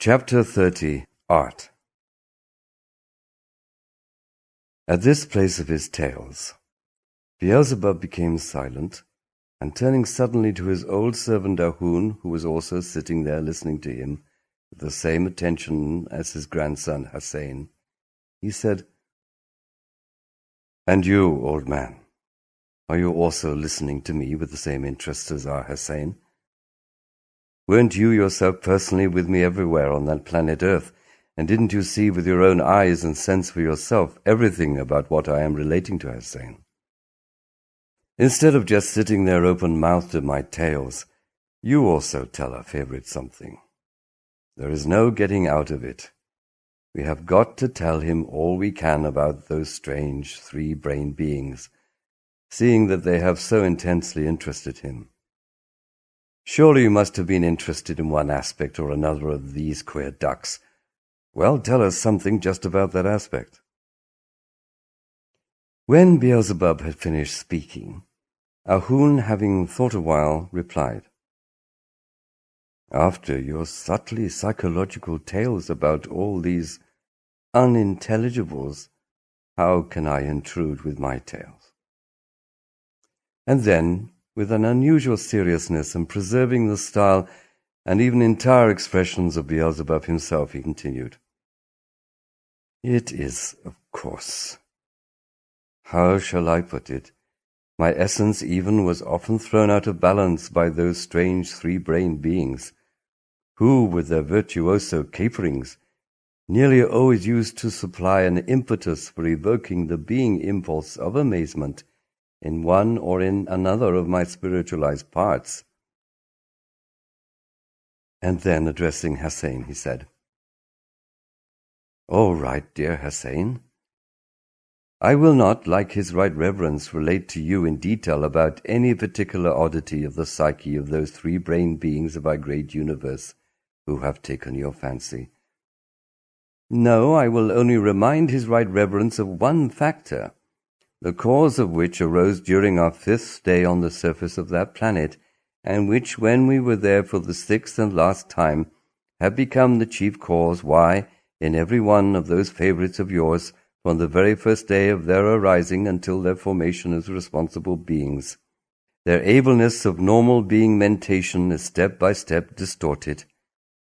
Chapter 30 Art. At this place of his tales, Beelzebub became silent, and turning suddenly to his old servant Ahun, who was also sitting there listening to him with the same attention as his grandson Hussein, he said, "And you, old man, are you also listening to me with the same interest as our Hussein? Weren't you yourself personally with me everywhere on that planet Earth, and didn't you see with your own eyes and sense for yourself everything about what I am relating to Hussein? Instead of just sitting there open-mouthed at my tales, you also tell our favorite something. There is no getting out of it. We have got to tell him all we can about those strange three-brained beings, seeing that they have so intensely interested him. Surely you must have been interested in one aspect or another of these queer ducks. Well, tell us something just about that aspect." When Beelzebub had finished speaking, Ahun, having thought a while, replied, "After your subtly psychological tales about all these unintelligibles, how can I intrude with my tales?" And then, with an unusual seriousness and preserving the style and even entire expressions of Beelzebub himself, he continued, "It is, of course, how shall I put it? My essence even was often thrown out of balance by those strange three-brained beings, who, with their virtuoso caperings, nearly always used to supply an impetus for evoking the being impulse of amazement in one or in another of my spiritualized parts." And then, addressing Hussein, he said, "All right, dear Hussein. I will not, like his right reverence, relate to you in detail about any particular oddity of the psyche of those three-brained beings of our great universe who have taken your fancy. No, I will only remind his right reverence of one factor, the cause of which arose during our 5th day on the surface of that planet, and which, when we were there for the 6th and last time, have become the chief cause why, in every one of those favorites of yours, from the very first day of their arising until their formation as responsible beings, their ableness of normal being mentation is step by step distorted,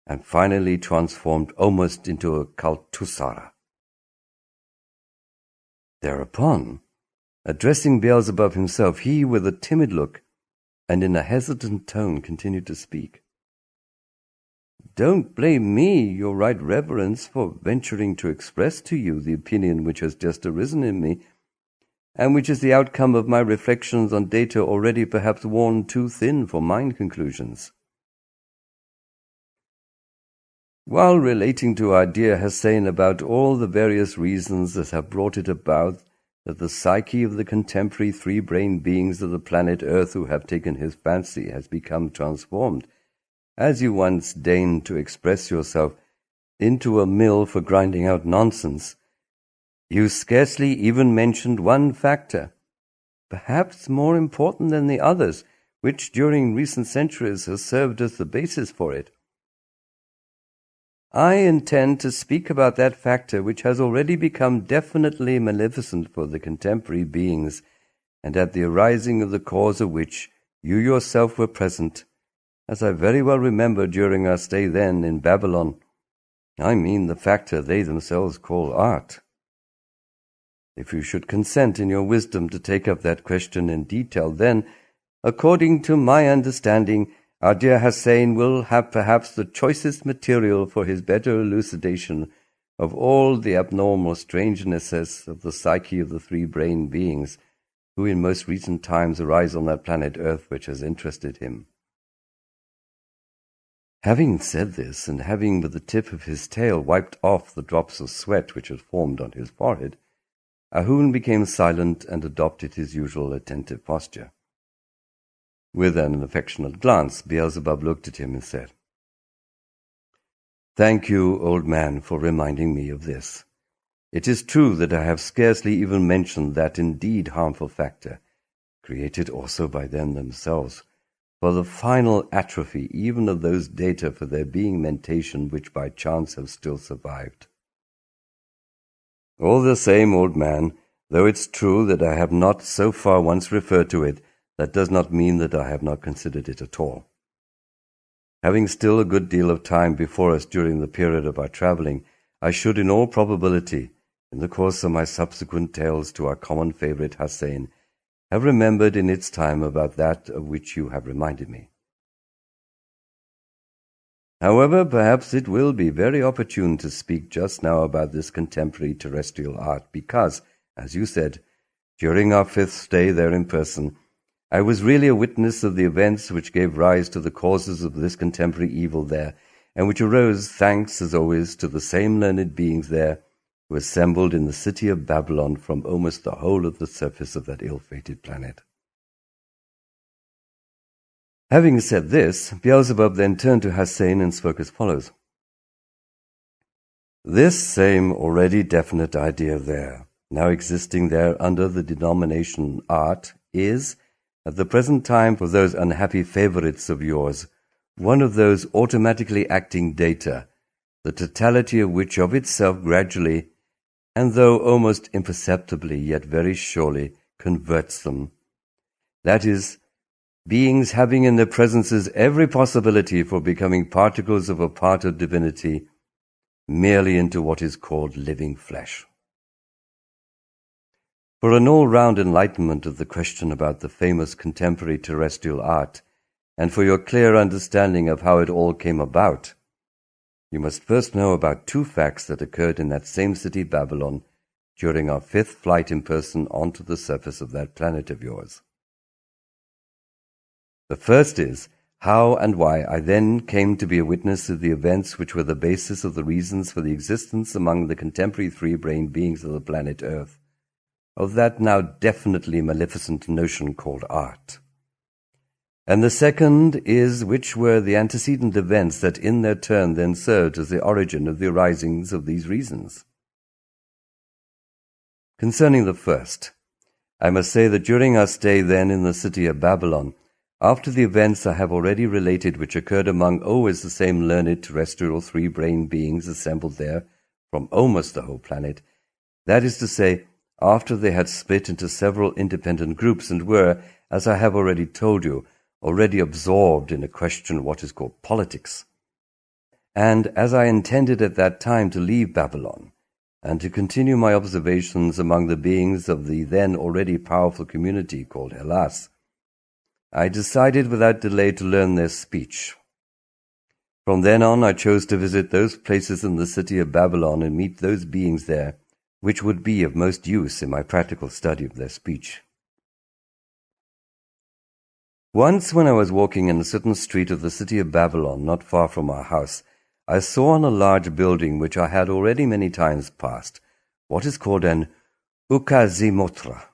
and finally transformed almost into a cultusara." Thereupon, addressing Beelzebub himself, he, with a timid look and in a hesitant tone, continued to speak. "Don't blame me, your right reverence, for venturing to express to you the opinion which has just arisen in me, and which is the outcome of my reflections on data already perhaps worn too thin for mind conclusions. While relating to our dear Hussein about all the various reasons that have brought it about that the psyche of the contemporary three-brained beings of the planet Earth who have taken his fancy has become transformed, as you once deigned to express yourself, into a mill for grinding out nonsense, you scarcely even mentioned one factor, perhaps more important than the others, which during recent centuries has served as the basis for it. I intend to speak about that factor which has already become definitely maleficent for the contemporary beings, and at the arising of the cause of which you yourself were present, as I very well remember during our stay then in Babylon. I mean the factor they themselves call art. If you should consent in your wisdom to take up that question in detail, then, according to my understanding, our dear Hussein will have perhaps the choicest material for his better elucidation of all the abnormal strangenesses of the psyche of the three-brained beings who in most recent times arise on that planet Earth which has interested him." Having said this, and having with the tip of his tail wiped off the drops of sweat which had formed on his forehead, Ahun became silent and adopted his usual attentive posture. With an affectionate glance, Beelzebub looked at him and said, "Thank you, old man, for reminding me of this. It is true that I have scarcely even mentioned that indeed harmful factor, created also by them themselves, for the final atrophy even of those data for their being mentation which by chance have still survived. All the same, old man, though it's true that I have not so far once referred to it, that does not mean that I have not considered it at all. Having still a good deal of time before us during the period of our travelling, I should in all probability, in the course of my subsequent tales to our common favourite Hussein, have remembered in its time about that of which you have reminded me. However, perhaps it will be very opportune to speak just now about this contemporary terrestrial art, because, as you said, during our 5th stay there in person, I was really a witness of the events which gave rise to the causes of this contemporary evil there, and which arose, thanks as always, to the same learned beings there, who assembled in the city of Babylon from almost the whole of the surface of that ill-fated planet. Having said this, Beelzebub then turned to Hussein and spoke as follows. This same already definite idea there, now existing there under the denomination art, is, at the present time for those unhappy favorites of yours, one of those automatically acting data, the totality of which of itself gradually, and though almost imperceptibly, yet very surely, converts them. That is, beings having in their presences every possibility for becoming particles of a part of divinity, merely into what is called living flesh. For an all-round enlightenment of the question about the famous contemporary terrestrial art, and for your clear understanding of how it all came about, you must first know about 2 facts that occurred in that same city Babylon during our 5th flight in person onto the surface of that planet of yours. The first is how and why I then came to be a witness of the events which were the basis of the reasons for the existence among the contemporary 3-brained beings of the planet Earth of that now definitely maleficent notion called art. And the second is which were the antecedent events that in their turn then served as the origin of the arisings of these reasons. Concerning the first, I must say that during our stay then in the city of Babylon, after the events I have already related which occurred among always the same learned terrestrial 3-brained beings assembled there from almost the whole planet, that is to say, after they had split into several independent groups and were, as I have already told you, already absorbed in a question what is called politics. And as I intended at that time to leave Babylon, and to continue my observations among the beings of the then already powerful community called Hellas, I decided without delay to learn their speech. From then on I chose to visit those places in the city of Babylon and meet those beings there, which would be of most use in my practical study of their speech. Once when I was walking in a certain street of the city of Babylon, not far from our house, I saw on a large building which I had already many times passed, what is called an ukazimotra,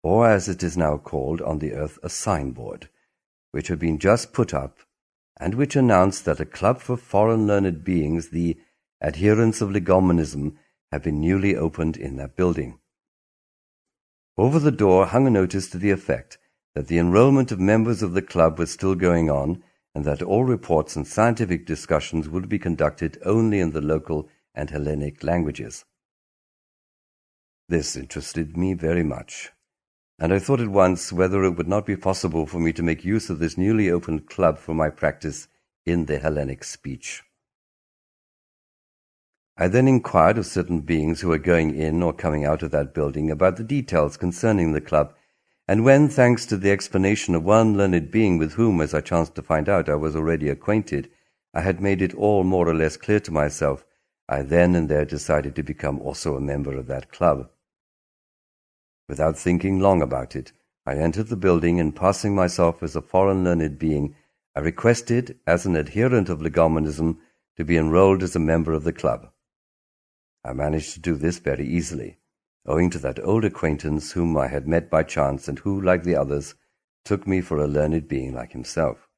or as it is now called on the earth, a signboard, which had been just put up, and which announced that a club for foreign learned beings, the adherents of legomenism, had been newly opened in that building. Over the door hung a notice to the effect that the enrollment of members of the club was still going on, and that all reports and scientific discussions would be conducted only in the local and Hellenic languages. This interested me very much, and I thought at once whether it would not be possible for me to make use of this newly opened club for my practice in the Hellenic speech. I then inquired of certain beings who were going in or coming out of that building about the details concerning the club, and when, thanks to the explanation of one learned being with whom, as I chanced to find out, I was already acquainted, I had made it all more or less clear to myself, I then and there decided to become also a member of that club. Without thinking long about it, I entered the building, and passing myself as a foreign learned being, I requested, as an adherent of legomenism, to be enrolled as a member of the club. I managed to do this very easily, owing to that old acquaintance whom I had met by chance and who, like the others, took me for a learned being like himself.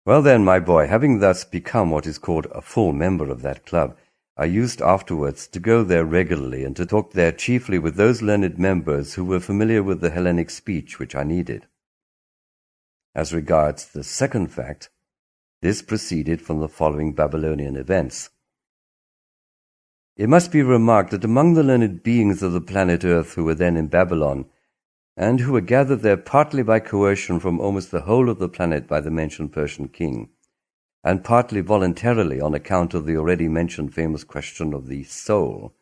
Well then, my boy, having thus become what is called a full member of that club, I used afterwards to go there regularly and to talk there chiefly with those learned members who were familiar with the Hellenic speech which I needed. As regards the second fact, this proceeded from the following Babylonian events. It must be remarked that among the learned beings of the planet Earth who were then in Babylon, and who were gathered there partly by coercion from almost the whole of the planet by the mentioned Persian king, and partly voluntarily on account of the already mentioned famous question of the soul,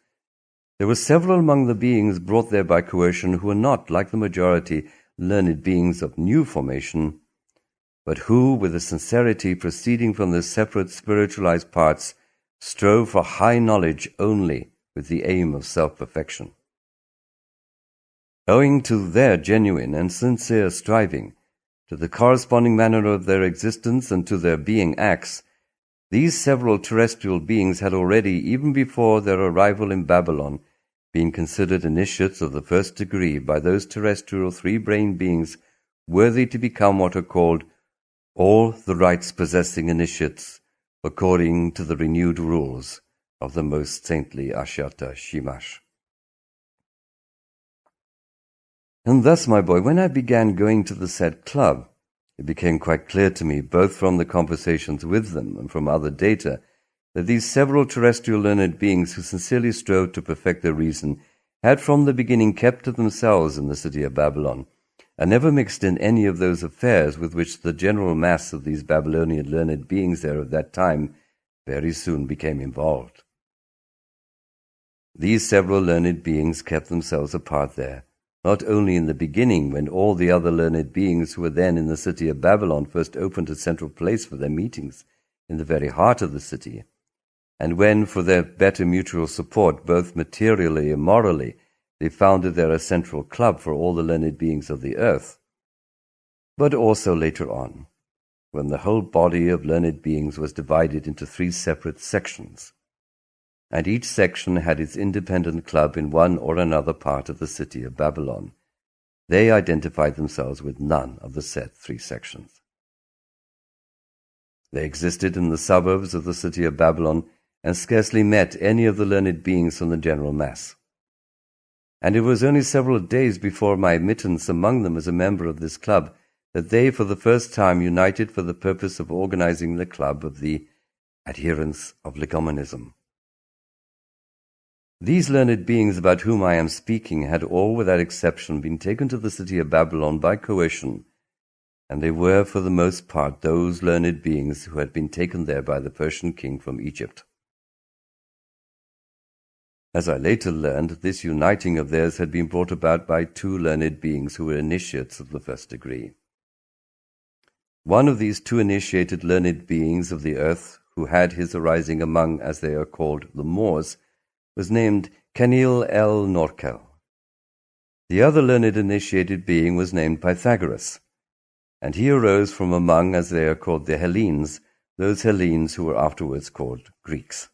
there were several among the beings brought there by coercion who were not, like the majority, learned beings of new formation, but who, with a sincerity proceeding from their separate spiritualized parts, strove for high knowledge only with the aim of self-perfection. Owing to their genuine and sincere striving, to the corresponding manner of their existence and to their being acts, these several terrestrial beings had already, even before their arrival in Babylon, been considered initiates of the first degree by those terrestrial three-brained beings worthy to become what are called all the rights-possessing initiates according to the renewed rules of the most saintly Asherta Shamash. And thus, my boy, when I began going to the said club, it became quite clear to me, both from the conversations with them and from other data, that these several terrestrial learned beings who sincerely strove to perfect their reason had from the beginning kept to themselves in the city of Babylon, and never mixed in any of those affairs with which the general mass of these Babylonian learned beings there of that time very soon became involved. These several learned beings kept themselves apart there, not only in the beginning, when all the other learned beings who were then in the city of Babylon first opened a central place for their meetings in the very heart of the city, and when, for their better mutual support, both materially and morally, they founded there a central club for all the learned beings of the earth, but also later on, when the whole body of learned beings was divided into 3 separate sections, and each section had its independent club in one or another part of the city of Babylon. They identified themselves with none of the said 3 sections. They existed in the suburbs of the city of Babylon and scarcely met any of the learned beings from the general mass. And it was only several days before my admittance among them as a member of this club that they for the first time united for the purpose of organizing the club of the adherents of legomenism. These learned beings about whom I am speaking had all without exception been taken to the city of Babylon by coercion, and they were for the most part those learned beings who had been taken there by the Persian king from Egypt. As I later learned, this uniting of theirs had been brought about by 2 learned beings who were initiates of the first degree. One of these 2 initiated learned beings of the earth, who had his arising among, as they are called, the Moors, was named Kenil el Norkel. The other learned initiated being was named Pythagoras, and he arose from among, as they are called, the Hellenes, those Hellenes who were afterwards called Greeks.